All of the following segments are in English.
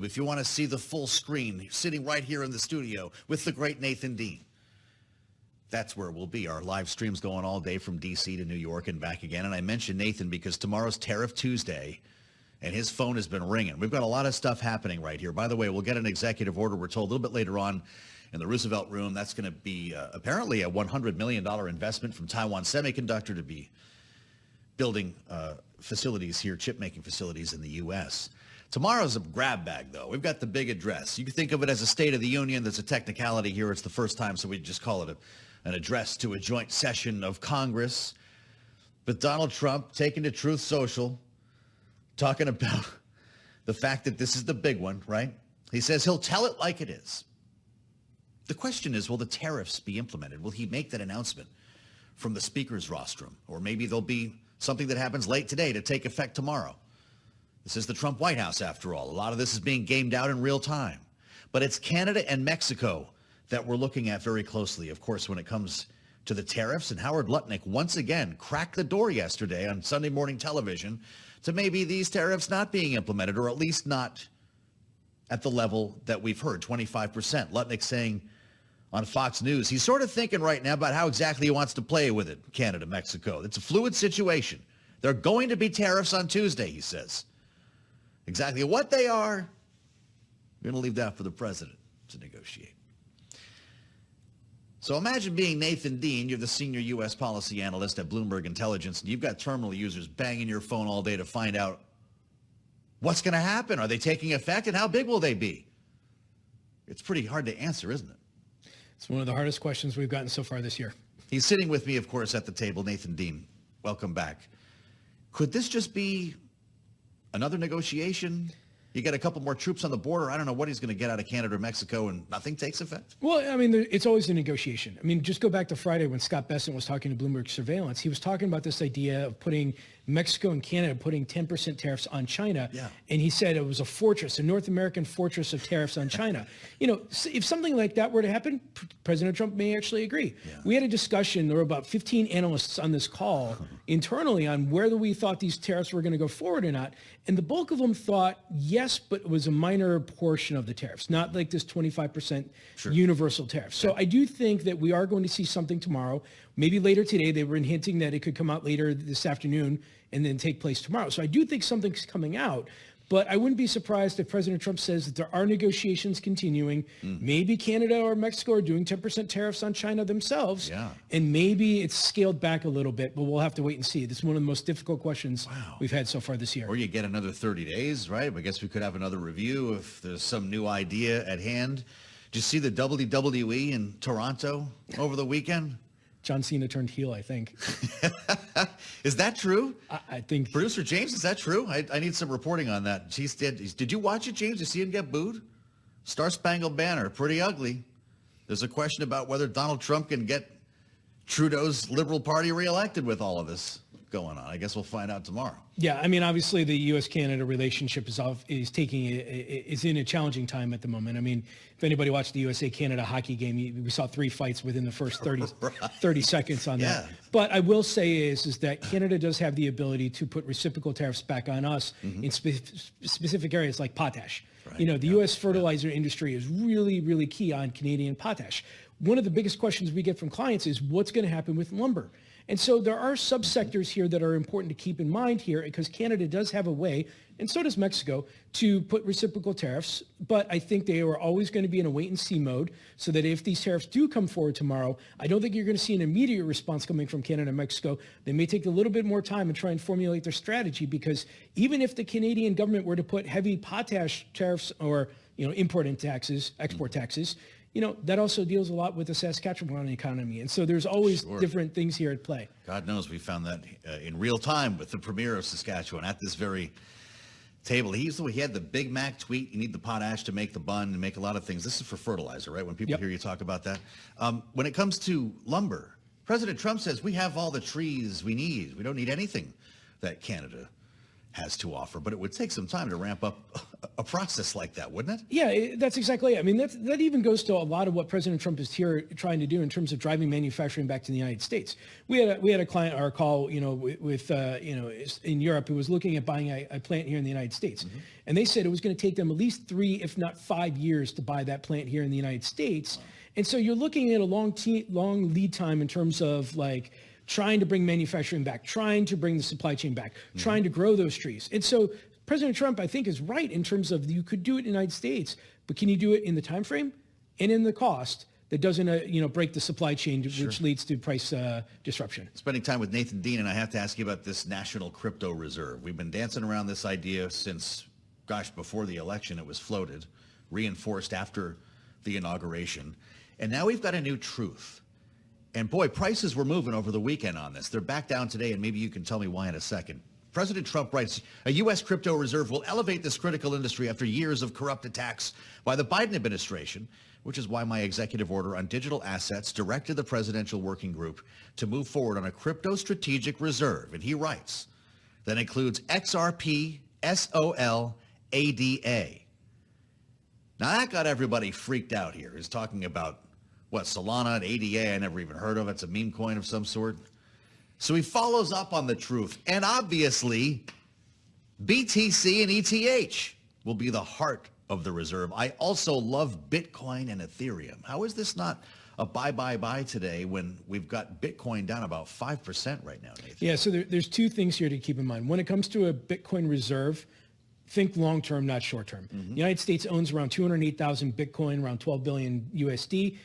if you want to see the full screen, sitting right here in the studio with the great Nathan Dean. That's where we'll be. Our live stream's going all day from D.C. to New York and back again. And I mentioned Nathan because tomorrow's Tariff Tuesday, and his phone has been ringing. We've got a lot of stuff happening right here. By the way, we'll get an executive order, we're told, a little bit later on in the Roosevelt Room. That's going to be apparently a $100 million investment from Taiwan Semiconductor to be building facilities here, chip-making facilities in the U.S. Tomorrow's a grab bag, though. We've got the big address. You can think of it as a State of the Union. There's a technicality here. It's the first time, so we just call it an address to a joint session of Congress. But Donald Trump taking to Truth Social, talking about the fact that this is the big one, right? He says he'll tell it like it is. The question is, will the tariffs be implemented? Will he make that announcement from the speaker's rostrum? Or maybe there'll be something that happens late today to take effect tomorrow. This is the Trump White House, after all. A lot of this is being gamed out in real time. But it's Canada and Mexico that we're looking at very closely, of course, when it comes to the tariffs. And Howard Lutnick once again cracked the door yesterday on Sunday morning television to maybe these tariffs not being implemented, or at least not at the level that we've heard, 25%. Lutnick saying on Fox News, he's sort of thinking right now about how exactly he wants to play with it, Canada, Mexico. It's a fluid situation. There are going to be tariffs on Tuesday, he says. Exactly what they are, we're going to leave that for the president to negotiate. So imagine being Nathan Dean. You're the senior U.S. policy analyst at Bloomberg Intelligence, and you've got terminal users banging your phone all day to find out what's going to happen. Are they taking effect, and how big will they be? It's pretty hard to answer, isn't it? It's one of the hardest questions we've gotten so far this year. He's sitting with me, of course, at the table. Nathan Dean, welcome back. Could this just be another negotiation? You get a couple more troops on the border. I don't know what he's going to get out of Canada or Mexico, and nothing takes effect. Well, I mean, it's always a negotiation. I mean, just go back to Friday when Scott Bessent was talking to Bloomberg Surveillance. He was talking about this idea of putting Mexico and Canada putting 10% tariffs on China. Yeah. And he said it was a fortress, a North American fortress of tariffs on China. You know, if something like that were to happen, President Trump may actually agree. Yeah. We had a discussion. There were about 15 analysts on this call internally on whether we thought these tariffs were going to go forward or not. And the bulk of them thought yes, but it was a minor portion of the tariffs, not like this 25% universal tariff. So I do think that we are going to see something tomorrow. Maybe later today. They were hinting that it could come out later this afternoon and then take place tomorrow. So I do think something's coming out. But I wouldn't be surprised if President Trump says that there are negotiations continuing. Maybe Canada or Mexico are doing 10% tariffs on China themselves. Yeah. And maybe it's scaled back a little bit, but we'll have to wait and see. This is one of the most difficult questions we've had so far this year. Or you get another 30 days, right? I guess we could have another review if there's some new idea at hand. Did you see the WWE in Toronto over the weekend? John Cena turned heel, I think. Is that true? I think. Producer James, is that true? I need some reporting on that. Did you watch it, James? Did you see him get booed? Star Spangled Banner, pretty ugly. There's a question about whether Donald Trump can get Trudeau's Liberal Party reelected with all of this going on. I guess we'll find out tomorrow. Yeah, I mean, obviously the U.S.-Canada relationship is in a challenging time at the moment. I mean, if anybody watched the USA-Canada hockey game, we saw 3 fights within the first 30 seconds on that. But I will say is that Canada does have the ability to put reciprocal tariffs back on us in specific areas like potash. Right. You know, the U.S. fertilizer industry is really, really key on Canadian potash. One of the biggest questions we get from clients is what's going to happen with lumber? And so there are subsectors here that are important to keep in mind here because Canada does have a way, and so does Mexico, to put reciprocal tariffs. But I think they are always going to be in a wait-and-see mode so that if these tariffs do come forward tomorrow, I don't think you're going to see an immediate response coming from Canada and Mexico. They may take a little bit more time and try and formulate their strategy because even if the Canadian government were to put heavy potash tariffs or import taxes, export taxes, that also deals a lot with the Saskatchewan economy. And so there's always different things here at play. God knows we found that in real time with the premier of Saskatchewan at this very table. He had the Big Mac tweet. You need the potash to make the bun and make a lot of things. This is for fertilizer, right? When people hear you talk about that. When it comes to lumber, President Trump says we have all the trees we need. We don't need anything that Canada has to offer, but it would take some time to ramp up a process like that, wouldn't it? Yeah, that's exactly it. I mean, that even goes to a lot of what President Trump is here trying to do in terms of driving manufacturing back to the United States. We had a client or a call, with in Europe who was looking at buying a plant here in the United States, and they said it was going to take them at least 3, if not 5 years, to buy that plant here in the United States. And so you're looking at a long lead time in terms of like trying to bring manufacturing back, trying to bring the supply chain back, trying to grow those trees. And so President Trump, I think, is right in terms of you could do it in the United States, but can you do it in the time frame and in the cost that doesn't, break the supply chain, which leads to price disruption? Spending time with Nathan Dean, and I have to ask you about this National Crypto Reserve. We've been dancing around this idea since, before the election it was floated, reinforced after the inauguration, and now we've got a new truth. And boy, prices were moving over the weekend on this. They're back down today, and maybe you can tell me why in a second. President Trump writes, a U.S. crypto reserve will elevate this critical industry after years of corrupt attacks by the Biden administration, which is why my executive order on digital assets directed the presidential working group to move forward on a crypto strategic reserve. And he writes, that includes XRP, SOL, ADA. Now that got everybody freaked out here. He's talking about Solana and ADA, I never even heard of. It's a meme coin of some sort. So he follows up on the truth. And obviously, BTC and ETH will be the heart of the reserve. I also love Bitcoin and Ethereum. How is this not a buy today when we've got Bitcoin down about 5% right now, Nathan? Yeah, so there's two things here to keep in mind. When it comes to a Bitcoin reserve, think long-term, not short-term. The United States owns around 208,000 Bitcoin, around 12 billion USD.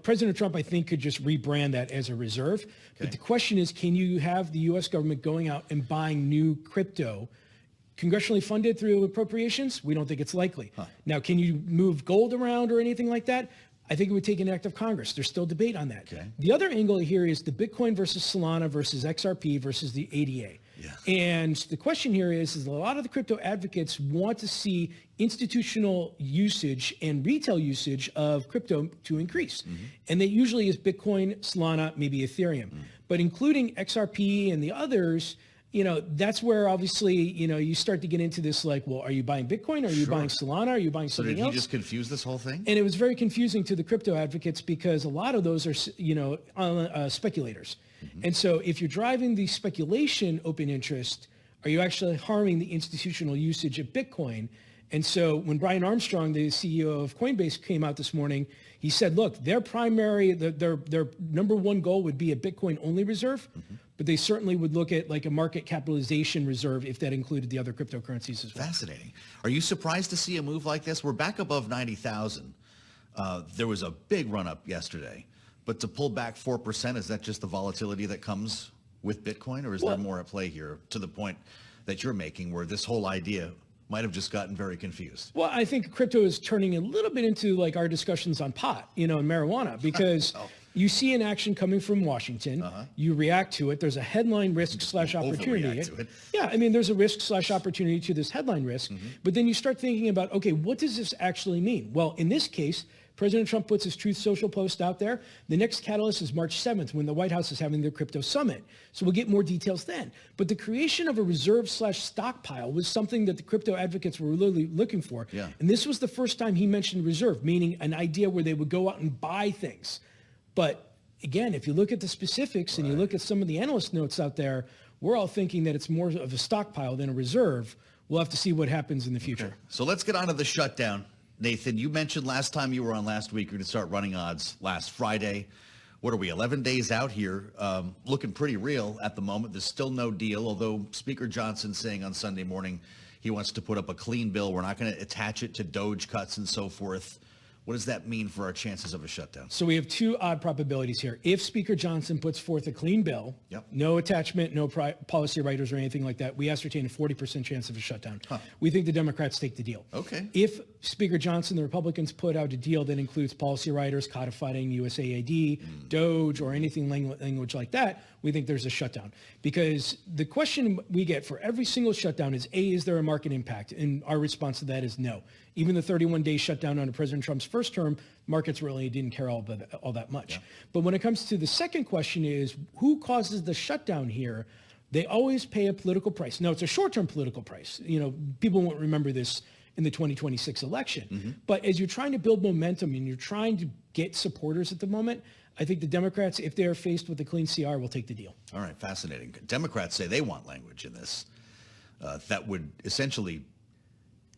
President Trump, I think, could just rebrand that as a reserve. Okay. But the question is, can you have the U.S. government going out and buying new crypto congressionally funded through appropriations? We don't think it's likely. Now, can you move gold around or anything like that? I think it would take an act of Congress. There's still debate on that. Okay. The other angle here is the Bitcoin versus Solana versus XRP versus the ADA. Yes. And the question here is a lot of the crypto advocates want to see institutional usage and retail usage of crypto to increase. And that usually is Bitcoin, Solana, maybe Ethereum. But including XRP and the others, that's where obviously, you start to get into this like, well, are you buying Bitcoin? Are you buying Solana? Are you buying something else? So did he just confuse this whole thing? And it was very confusing to the crypto advocates because a lot of those are, speculators. And so if you're driving the speculation open interest, are you actually harming the institutional usage of Bitcoin? And so when Brian Armstrong, the CEO of Coinbase, came out this morning, he said, look, their number one goal would be a Bitcoin only reserve, but they certainly would look at like a market capitalization reserve if that included the other cryptocurrencies as well. Fascinating. Are you surprised to see a move like this? We're back above 90,000. There was a big run up yesterday. But to pull back 4%, is that just the volatility that comes with Bitcoin, or is there more at play here to the point that you're making where this whole idea might have just gotten very confused? Well, I think crypto is turning a little bit into like our discussions on pot, and marijuana, because you see an action coming from Washington, you react to it. There's a headline risk/opportunity. Yeah, I mean, there's a risk/opportunity to this headline risk, but then you start thinking about, okay, what does this actually mean? Well, in this case, President Trump puts his Truth Social post out there. The next catalyst is March 7th when the White House is having their crypto summit. So we'll get more details then. But the creation of a reserve/stockpile was something that the crypto advocates were really looking for. Yeah. And this was the first time he mentioned reserve, meaning an idea where they would go out and buy things. But again, if you look at the specifics and you look at some of the analyst notes out there, we're all thinking that it's more of a stockpile than a reserve. We'll have to see what happens in the future. Okay. So let's get on to the shutdown. Nathan, you mentioned last time you were on last week, you're going to start running odds last Friday. What are we, 11 days out here? Looking pretty real at the moment. There's still no deal, although Speaker Johnson saying on Sunday morning he wants to put up a clean bill. We're not going to attach it to Doge cuts and so forth. What does that mean for our chances of a shutdown? So we have two odd probabilities here. If Speaker Johnson puts forth a clean bill, no attachment, no policy writers or anything like that, we ascertain a 40% chance of a shutdown. We think the Democrats take the deal. Okay. If Speaker Johnson, the Republicans put out a deal that includes policy writers, codifying USAID, Doge, or anything language like that, we think there's a shutdown. Because the question we get for every single shutdown is, A, is there a market impact? And our response to that is no. Even the 31-day shutdown under President Trump's first term, markets really didn't care all that much. Yeah. But when it comes to the second question is, who causes the shutdown here? They always pay a political price. Now, it's a short-term political price. People won't remember this in the 2026 election. But as you're trying to build momentum and you're trying to get supporters at the moment, I think the Democrats, if they're faced with a clean CR, will take the deal. All right, fascinating. Democrats say they want language in this that would essentially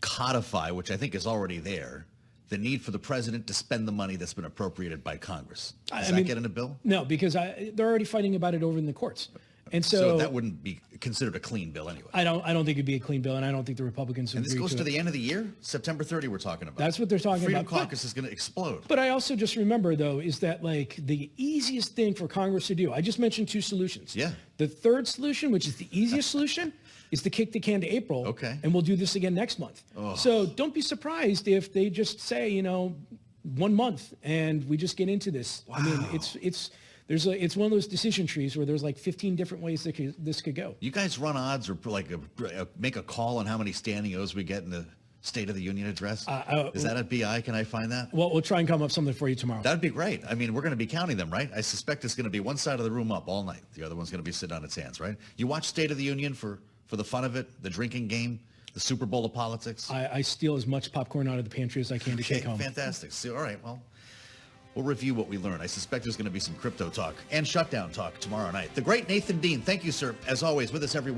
codify, which I think is already there, the need for the president to spend the money that's been appropriated by Congress. Does that get in a bill? No, because they're already fighting about it over in the courts. And so that wouldn't be considered a clean bill anyway. I don't think it'd be a clean bill, and I don't think the Republicans would agree to it. And this goes to the end of the year? September 30 we're talking about. That's what they're talking Freedom about. Caucus is going to explode. But I also just remember, though, is that like the easiest thing for Congress to do, I just mentioned 2 solutions. Yeah. The third solution, which is the easiest solution, is to kick the can to April. Okay. And we'll do this again next month. Oh. So don't be surprised if they just say, 1 month and we just get into this. Wow. I mean, it's one of those decision trees where there's like 15 different ways that this could go. You guys run odds or like make a call on how many standing O's we get in the State of the Union address? Is that at BI? Can I find that? Well, we'll try and come up with something for you tomorrow. That'd be great. I mean, we're going to be counting them, right? I suspect it's going to be one side of the room up all night. The other one's going to be sitting on its hands, right? You watch State of the Union for the fun of it, the drinking game, the Super Bowl of politics? I steal as much popcorn out of the pantry as I can to take home. Fantastic. So, all right, well, we'll review what we learned. I suspect there's going to be some crypto talk and shutdown talk tomorrow night. The great Nathan Dean, thank you, sir, as always, with us every week.